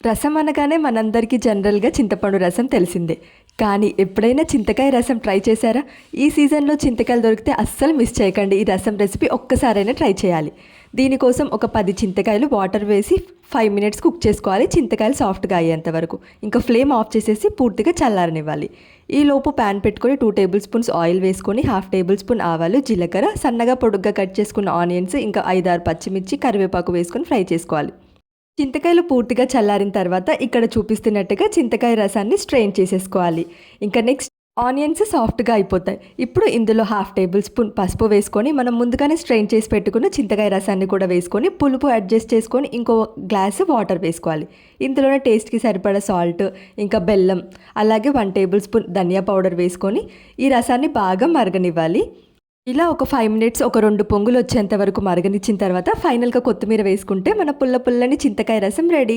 రసం అనగానే మనందరికీ జనరల్గా చింతపండు రసం తెలిసిందే. కానీ ఎప్పుడైనా చింతకాయ రసం ట్రై చేశారా? ఈ సీజన్లో చింతకాయలు దొరికితే అస్సలు మిస్ చేయకండి. ఈ రసం రెసిపీ ఒక్కసారైనా ట్రై చేయాలి. దీనికోసం ఒక 10 చింతకాయలు వాటర్ వేసి 5 మినిట్స్ కుక్ చేసుకోవాలి. చింతకాయలు సాఫ్ట్గా అయ్యేంత వరకు. ఇంకా ఫ్లేమ్ ఆఫ్ చేసేసి పూర్తిగా చల్లారనివ్వాలి. ఈలోపు ప్యాన్ పెట్టుకొని 2 టేబుల్ స్పూన్స్ ఆయిల్ వేసుకొని 1/2 టేబుల్ స్పూన్ ఆవాలు, జీలకర్ర, సన్నగా పొడుగ్గా కట్ చేసుకున్న ఆనియన్స్, ఇంకా 5-6 పచ్చిమిర్చి, కరివేపాకు వేసుకొని ఫ్రై చేసుకోవాలి. చింతకాయలు పూర్తిగా చల్లారిన తర్వాత ఇక్కడ చూపిస్తున్నట్టుగా చింతకాయ రసాన్ని స్ట్రెయిన్ చేసేసుకోవాలి. ఇంకా నెక్స్ట్ ఆనియన్స్ సాఫ్ట్గా అయిపోతాయి. ఇప్పుడు ఇందులో 1/2 టేబుల్ స్పూన్ పసుపు వేసుకొని మనం ముందుగానే స్ట్రెయిన్ చేసి పెట్టుకున్న చింతకాయ రసాన్ని కూడా వేసుకొని పులుపు అడ్జస్ట్ చేసుకొని ఇంకో గ్లాసు వాటర్ వేసుకోవాలి. ఇందులోనే టేస్ట్కి సరిపడా సాల్ట్, ఇంకా బెల్లం, అలాగే 1 టేబుల్ స్పూన్ ధనియా పౌడర్ వేసుకొని ఈ రసాన్ని బాగా మరగనివ్వాలి. ఇలా ఒక 5 మినిట్స్ ఒక 2 పొంగులు వచ్చేంత వరకు మరగనిచ్చిన తర్వాత ఫైనల్గా కొత్తిమీర వేసుకుంటే మన పుల్ల పుల్లని చింతకాయ రసం రెడీ.